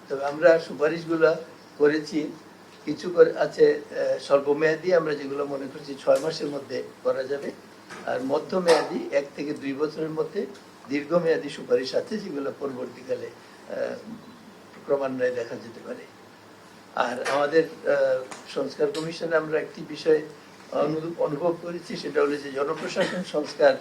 তবে আমরা সুপারিশগুলো করেছি, কিছু আছে স্বল্পমেয়াদী, আমরা যেগুলো মনে করছি 6 মাসের মধ্যে করা যাবে, আর মধ্যমেয়াদী 1 থেকে 2 বছরের মধ্যে দীর্ঘমেয়াদী সুপারিশ আছে যেগুলো পরবর্তীকালে ক্রমান্বয়ে দেখা যেতে পারে। আর আমাদের সংস্কার কমিশনে আমরা একটি বিষয় অনুভব করেছি, সেটা হলো যে জনপ্রশাসন সংস্কার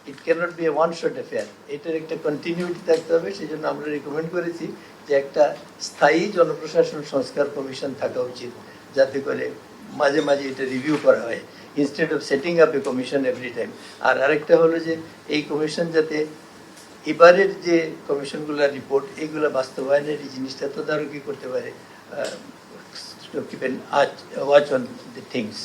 ইট cannot B A one shot affair, এটার একটা কন্টিনিউটি থাকতে হবে। সেই জন্য আমরা রিকমেন্ড করেছি যে একটা স্থায়ী জনপ্রশাসন সংস্কার কমিশন থাকা উচিত, যাতে করে মাঝে মাঝে এটা রিভিউ করা হয় instead of setting up a commission every time. আর আরেকটা হলো যে এই কমিশন যাতে এবারের যে কমিশনগুলোর রিপোর্ট এইগুলো বাস্তবায়নের এই জিনিসটা তদারকি করতে পারে, ওয়াচ অন দি থিংস।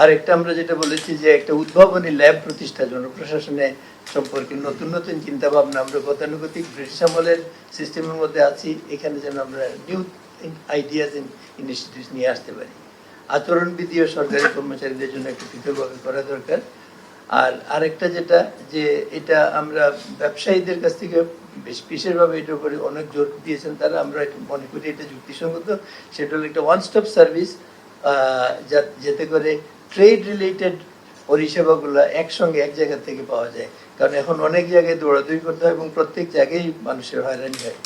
আর একটা আমরা যেটা বলেছি যে একটা উদ্ভাবনী ল্যাব প্রতিষ্ঠা, জনপ্রশাসনে সম্পর্কে নতুন নতুন চিন্তা ভাবনা, আমরা গতানুগতিক ব্রিটিশ আমলের সিস্টেমের মধ্যে আছি, এখানে যেন আমরা নিউ আইডিয়াস ইনিশিয়েটিভস নিয়ে আসতে পারি। আচরণবিধিও সরকারি কর্মচারীদের জন্য একটু পৃথকভাবে করা দরকার। আর আরেকটা যেটা, যে এটা আমরা ব্যবসায়ীদের কাছ থেকে বিশেষভাবে এটার উপরে অনেক জোর দিয়েছেন তারা, আমরা মনে করি এটা যুক্তিসঙ্গত। সেটা হলো একটা ওয়ান স্টপ সার্ভিস, যাতে করে ট্রেড রিলেটেড পরিষেবাগুলো একসঙ্গে এক জায়গা থেকে পাওয়া যায়। কারণ এখন অনেক জায়গায় দৌড়াদৌড়ি করতে হয় এবং প্রত্যেক জায়গায় মানুষের হয়রানি হয়।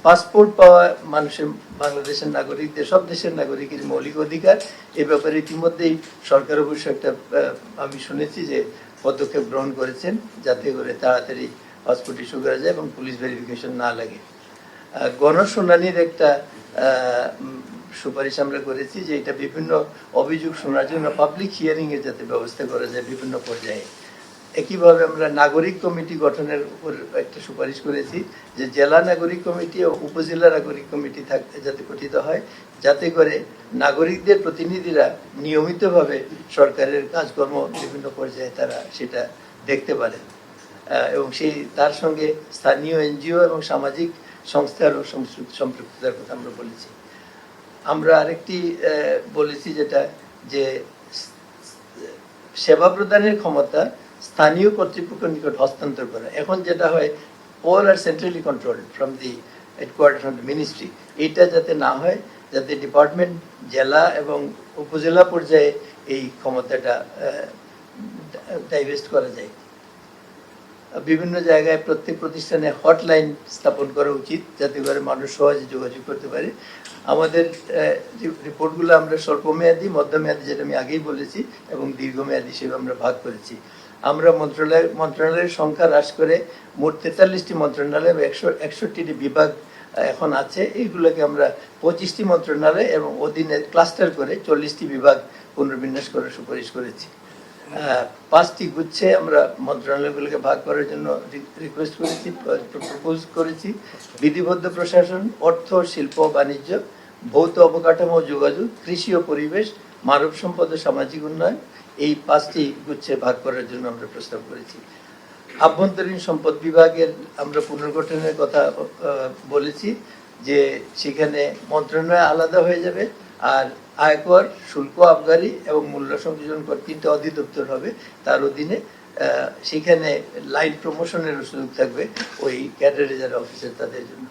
পাসপোর্ট পাওয়া মানুষের, বাংলাদেশের নাগরিকদের, সব দেশের নাগরিকের মৌলিক অধিকার। এ ব্যাপারে ইতিমধ্যেই সরকার অবশ্য একটা, আমি শুনেছি যে পদক্ষেপ গ্রহণ করেছেন, যাতে করে তাড়াতাড়ি পাসপোর্ট ইস্যু করা যায় এবং পুলিশ ভেরিফিকেশন না লাগে। গণশুনানির একটা সুপারিশ আমরা করেছি, যে এটা বিভিন্ন অভিযোগ শোনার জন্য পাবলিক হিয়ারিং এর যাতে ব্যবস্থা করা যায় বিভিন্ন পর্যায়ে। একইভাবে আমরা নাগরিক কমিটি গঠনের উপর একটা সুপারিশ করেছি, যে জেলা নাগরিক কমিটি ও উপজেলা নাগরিক কমিটি যাতে গঠিত হয়, যাতে করে নাগরিকদের প্রতিনিধিরা নিয়মিতভাবে সরকারের কাজকর্ম বিভিন্ন পর্যায়ে তারা সেটা দেখতে পারে, এবং সেই তার সঙ্গে স্থানীয় এনজিও এবং সামাজিক সংস্থার সম্পৃক্ততার কথা আমরা বলেছি। আমরা আরেকটি বলেছি যেটা, যে সেবা প্রদানের ক্ষমতা স্থানীয় কর্তৃপক্ষের নিকট হস্তান্তর করা। এখন যেটা হয়, all are centrally control from the headquarter from the ministry, এইটা যাতে না হয়, যাতে ডিপার্টমেন্ট জেলা এবং উপজেলা পর্যায়ে এই ক্ষমতাটা ডাইভেস্ট করা যায়। বিভিন্ন জায়গায় প্রত্যেক প্রতিষ্ঠানে হটলাইন স্থাপন করা উচিত, যাতে করে মানুষ সহজে যোগাযোগ করতে পারে। আমাদের রিপোর্টগুলো আমরা স্বল্পমেয়াদী, মধ্যমেয়াদী, যেটা আমি আগেই বলেছি, এবং দীর্ঘমেয়াদী হিসেবে আমরা ভাগ করেছি। আমরা মন্ত্রণালয়ের সংখ্যা হ্রাস করে মোট 43টি মন্ত্রণালয়, 161টি বিভাগ এখন আছে। এইগুলোকে আমরা 25টি মন্ত্রণালয় এবং অধীনে ক্লাস্টার করে 40টি বিভাগ পুনর্বিন্যাস করার সুপারিশ করেছি। 5টি গুচ্ছে আমরা মন্ত্রণালয়গুলোকে ভাগ করার জন্য রিকোয়েস্ট করেছি, প্রপোজ করেছি। বিধিবদ্ধ প্রশাসন, অর্থ, শিল্প, বাণিজ্য, ভৌত অবকাঠামো, যোগাযোগ, কৃষি ও পরিবেশ, মানব সম্পদ ও সামাজিক উন্নয়ন, এই 5টি গুচ্ছে ভাগ করার জন্য আমরা প্রস্তাব করেছি। আভ্যন্তরীণ সম্পদ বিভাগের আমরা পুনর্গঠনের কথা বলেছি, যে সেখানে মন্ত্রণালয় আলাদা হয়ে যাবে, আর আয়কর, শুল্ক, আবগারি এবং মূল্য সংযোজন কর 3টে অধিদপ্তর হবে তার অধীনে। সেখানে লাইন প্রমোশনের সুযোগ থাকবে ওই ক্যাডারে যারা অফিসার তাদের জন্য।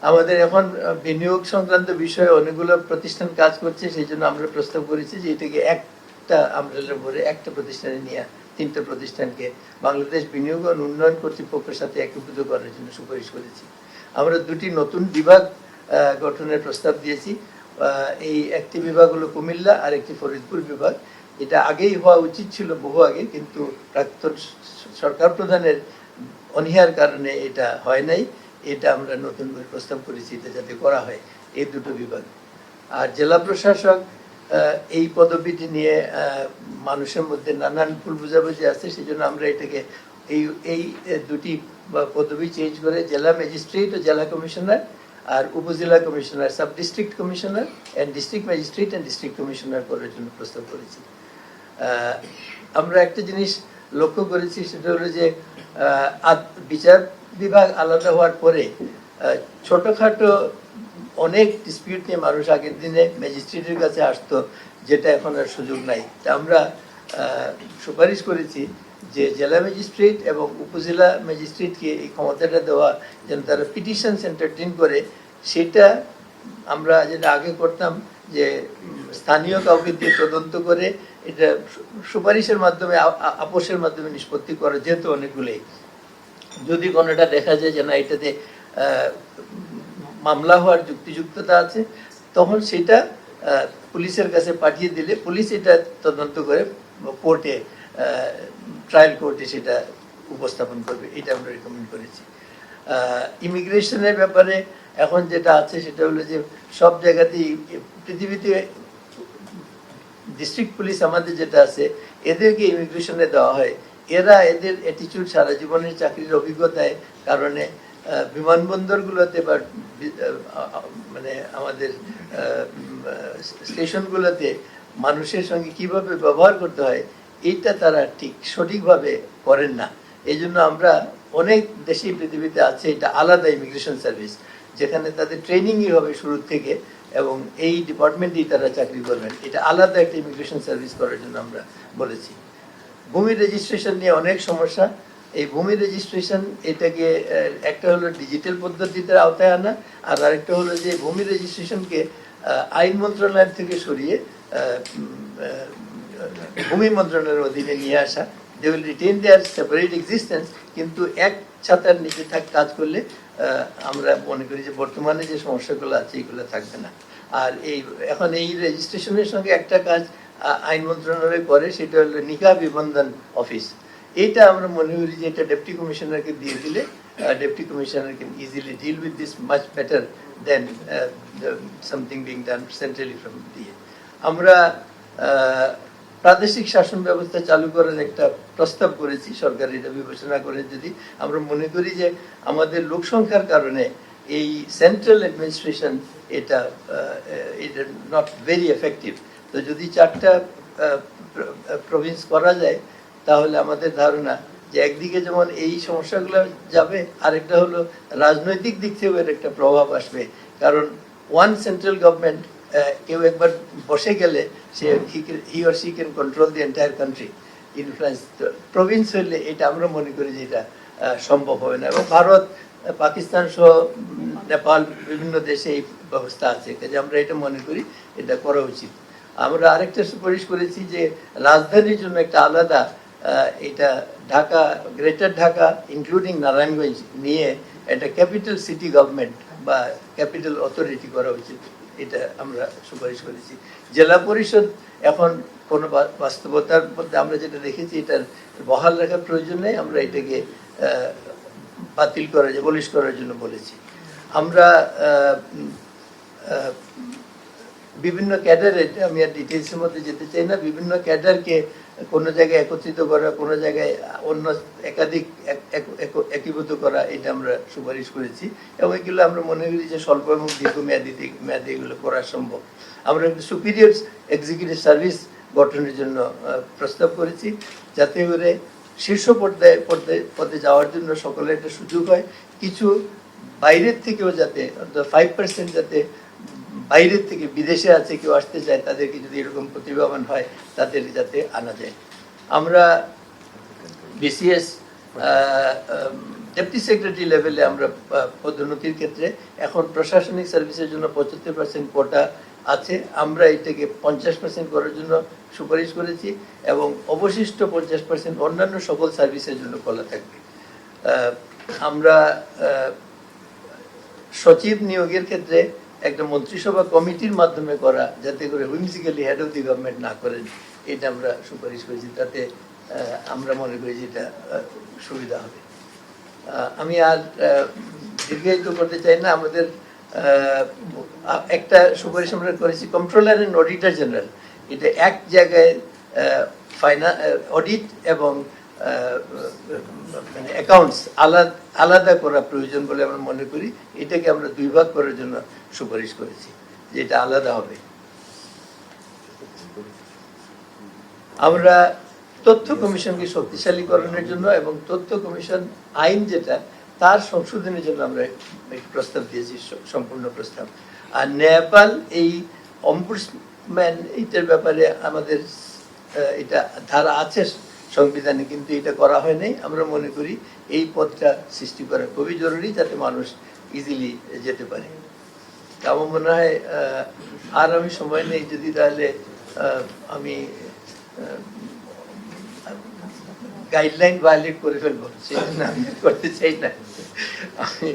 আমাদের এখন বিনিয়োগ সংক্রান্ত বিষয়ে অনেকগুলো প্রতিষ্ঠান কাজ করছে, সেই জন্য আমরা প্রস্তাব করেছি যে এটাকে একটা আমরেলার উপরে একটা প্রতিষ্ঠানে নিয়ে 3টে প্রতিষ্ঠানকে বাংলাদেশ বিনিয়োগ ও উন্নয়ন কর্তৃপক্ষের সাথে একীভূত করার জন্য সুপারিশ করেছি। আমরা 2টি নতুন বিভাগ গঠনের প্রস্তাব দিয়েছি। এই একটি বিভাগ হলো কুমিল্লা, আর একটি ফরিদপুর বিভাগ। এটা আগেই হওয়া উচিত ছিল, বহু আগে, কিন্তু প্রাক্তন সরকার প্রধানের অনীহার কারণে এটা হয় নাই। এটা আমরা নতুন করে প্রস্তাব করেছি, এটা যাতে করা হয় এই 2টো বিভাগ। আর জেলা প্রশাসক, এই পদবিটি নিয়ে মানুষের মধ্যে নানান ভুল বোঝাবুঝি আছে, সেই জন্য আমরা এটাকে এই 2টি পদবি চেঞ্জ করে জেলা ম্যাজিস্ট্রেট ও জেলা কমিশনার, আর উপজেলা commissioner, sub district commissioner and district magistrate and district commissioner করার জন্য প্রস্তাব করেছি। আমরা একটা জিনিস লক্ষ্য করেছি, সেটা হলো যে বিচার বিভাগ আলাদা হওয়ার পরে ছোটখাটো অনেক ডিসপিউট নিয়ে মানুষ আগের দিনে ম্যাজিস্ট্রেটের কাছে আসতো, যেটা এখন আর সুযোগ নাই। তা আমরা সুপারিশ করেছি যে জেলা ম্যাজিস্ট্রেট এবং উপজেলা ম্যাজিস্ট্রেটকে এই ক্ষমতাটা দেওয়া, যেন তারা পিটিশন এন্টারটেইন করে, সেটা আমরা যেটা আগে করতাম যে স্থানীয় কাউকে দিয়ে তদন্ত করে এটা সুপারিশের মাধ্যমে আপোষের মাধ্যমে নিষ্পত্তি করা যেহেতু অনেকগুলোই, যদি কোনোটা দেখা যায় যে না এটাতে মামলা হওয়ার যুক্তিযুক্ততা আছে, তখন সেটা পুলিশের কাছে পাঠিয়ে দিলে পুলিশ এটা তদন্ত করে কোর্টে, ট্রায়াল কোর্টে সেটা উপস্থাপন করবে। এটা আমরা রেকমেন্ড করেছি। ইমিগ্রেশনের ব্যাপারে এখন যেটা আছে সেটা হলো যে সব জায়গাতেই পৃথিবীতে ডিস্ট্রিক্ট পুলিশ আমাদের যেটা আছে, এদেরকে ইমিগ্রেশনে দেওয়া হয়। এরা এদের অ্যাটিটিউড সারা জীবনের চাকরির অভিজ্ঞতায় কারণে বিমানবন্দরগুলোতে বা মানে আমাদের স্টেশনগুলোতে মানুষের সঙ্গে কিভাবে ব্যবহার করতে হয় এইটা তারা ঠিক সঠিকভাবে করেন না। এই জন্য আমরা অনেক দেশেই পৃথিবীতে আছে এটা আলাদা ইমিগ্রেশন সার্ভিস, যেখানে তাদের ট্রেনিংই হবে শুরু থেকে এবং এই ডিপার্টমেন্টেই তারা চাকরি করবেন। এটা আলাদা একটা ইমিগ্রেশন সার্ভিস করার জন্য আমরা বলেছি। ভূমি রেজিস্ট্রেশন নিয়ে অনেক সমস্যা। এই ভূমি রেজিস্ট্রেশন এটাকে একটা হলো ডিজিটাল পদ্ধতিতে আওতায় আনা, আর আরেকটা হলো যে ভূমি রেজিস্ট্রেশনকে আইন মন্ত্রণালয় থেকে সরিয়ে ভূমি মন্ত্রণালয়ের অধীনে নিয়ে আসা। They will retain their separate existence, কিন্তু এক ছাতার নিচে কাজ করলে আমরা মনে করি যে বর্তমানে যে সমস্যাগুলো আছে এগুলো থাকবে না। আর এখন এই রেজিস্ট্রেশনের সঙ্গে একটা কাজ আইন মন্ত্রণালয় করে, সেটা হলো নিকাহ বিবন্ধন অফিস। এইটা আমরা মনে করি যে এটা ডেপুটি কমিশনারকে দিয়ে দিলে deputy commissioner can easily deal with this much better than something being done centrally from দিয়ে। আমরা প্রাদেশিক শাসন ব্যবস্থা চালু করার একটা প্রস্তাব করেছি, সরকার এটা বিবেচনা করে। যদি আমরা মনে করি যে আমাদের লোক সংখ্যার কারণে এই সেন্ট্রাল অ্যাডমিনিস্ট্রেশন এটা নট ভেরি এফেক্টিভ, তো যদি 4টা প্রভিন্স করা যায় তাহলে আমাদের ধারণা যে একদিকে যেমন এই সমস্যাগুলো যাবে, আরেকটা হলো রাজনৈতিক দিক থেকেও এর একটা প্রভাব আসবে। কারণ ওয়ান সেন্ট্রাল গভর্নমেন্ট, কেউ একবার বসে গেলে সে he or she can control the entire country, influence. Province হইলে এটা আমরা মনে করি যে এটা সম্ভব হবে না। এবং ভারত, পাকিস্তান সহ নেপাল, বিভিন্ন দেশে এই ব্যবস্থা আছে, কাজে আমরা এটা মনে করি এটা করা উচিত। আমরা আরেকটা সুপারিশ করেছি যে রাজধানীর জন্য একটা আলাদা, এটা ঢাকা, গ্রেটার ঢাকা ইনক্লুডিং নারায়ণগঞ্জ নিয়ে একটা ক্যাপিটাল সিটি গভর্নমেন্ট বা ক্যাপিটাল অথরিটি করা উচিত, এটা আমরা সুপারিশ করেছি। জেলা পরিষদ এখন কোনো বাস্তবতার মধ্যে আমরা যেটা দেখেছি এটার বহাল রাখার প্রয়োজন নেই, আমরা এটাকে বাতিল করার, অ্যাবলিশ করার জন্য বলেছি। আমরা বিভিন্ন ক্যাডারে, আমি আর ডিটেলসের মধ্যে যেতে চাই না, বিভিন্ন ক্যাডারকে কোনো জায়গায় একত্রিত করা, কোনো জায়গায় অন্য একাধিক একীভূত করা, এটা আমরা সুপারিশ করেছি। এবং এগুলো আমরা মনে করি যে স্বল্প এবং দীর্ঘমেয়াদী এগুলো করা সম্ভব। আমরা একটা সুপিরিয়র এক্সিকিউটিভ সার্ভিস গঠনের জন্য প্রস্তাব করেছি, যাতে করে শীর্ষ পদে যাওয়ার জন্য সকলের একটা সুযোগ হয়। কিছু বাইরের থেকেও যাতে 5% যাতে বাইরের থেকে, বিদেশে আছে কেউ আসতে চায়, তাদেরকে যদি এরকম প্রতিভাবান হয় তাদের যাতে আনা যায়। আমরা বিসিএস ডেপুটি সেক্রেটারি লেভেলে আমরা পদোন্নতির ক্ষেত্রে এখন প্রশাসনিক সার্ভিসের জন্য 75% কোটা আছে, আমরা এটাকে 50% করার জন্য সুপারিশ করেছি এবং অবশিষ্ট 50% অন্যান্য সকল সার্ভিসের জন্য খোলা থাকবে। আমরা সচিব নিয়োগের ক্ষেত্রে একটা মন্ত্রিসভা কমিটির মাধ্যমে করা, যাতে করে হুইমসিক্যালি হেড অফ দি গভর্নমেন্ট না করেন, এটা আমরা সুপারিশ করেছি। তাতে আমরা মনে করি যে এটা সুবিধা হবে। আমি আর দীর্ঘায়িত করতে চাই না। আমাদের একটা সুপারিশ আমরা করেছি কন্ট্রোলার এন্ড অডিটর জেনারেল, এটা এক জায়গায় অডিট এবং মানে অ্যাকাউন্টস আলাদা করা প্রয়োজন বলে আমরা মনে করি। এটাকে আমরা 2 ভাগ করার জন্য সুপারিশ করেছি, যে এটা আলাদা হবে। আমরা তথ্য কমিশনকে শক্তিশালীকরণের জন্য এবং তথ্য কমিশন আইন যেটা, তার সংশোধনের জন্য আমরা প্রস্তাব দিয়েছি, সম্পূর্ণ প্রস্তাব। আর নেপাল এই অম্বুডসম্যান, এইটার ব্যাপারে আমাদের এটা ধারা আছে সংবিধানে কিন্তু এটা করা হয় নাই। আমরা মনে করি এই পদটা সৃষ্টি করা খুবই জরুরি, যাতে মানুষ ইজিলি যেতে পারে। আমার মনে হয় আর আমি সময় নেই, যদি তাহলে আমি গাইডলাইন ভায়োলেট করে ফেলবো, সেই জন্য আমি করতে চাই না। আমি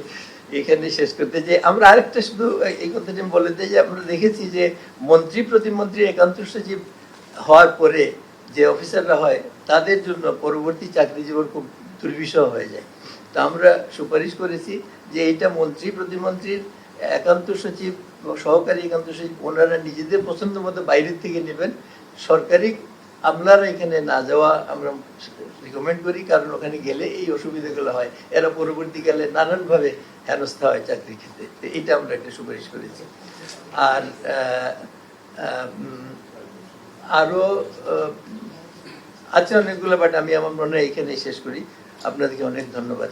এখানে শেষ করতে চাই। আমরা আরেকটা শুধু এই কথাটা বলে দিই যে আমরা দেখেছি যে মন্ত্রী প্রতিমন্ত্রী একান্ত সচিব হওয়ার পরে যে অফিসাররা হয় তাদের জন্য পরবর্তী চাকরি জীবন খুব দুর্বিষহ হয়ে যায়। তো আমরা সুপারিশ করেছি যে এইটা মন্ত্রী প্রতিমন্ত্রীর একান্ত সচিব, সহকারী একান্ত সচিব ওনারা নিজেদের পছন্দ মতো বাইরের থেকে নেবেন, সরকারি আমলারা এখানে না যাওয়া আমরা রিকমেন্ড করি, কারণ ওখানে গেলে এই অসুবিধাগুলো হয়, এরা পরবর্তীকালে নানানভাবে হেনস্থা হয় চাকরির ক্ষেত্রে। তো এটা আমরা একটা সুপারিশ করেছি। আর আরো আছে অনেকগুলো, বাট আমি আমার মনে হয় এখানে শেষ করি। আপনাদেরকে অনেক ধন্যবাদ।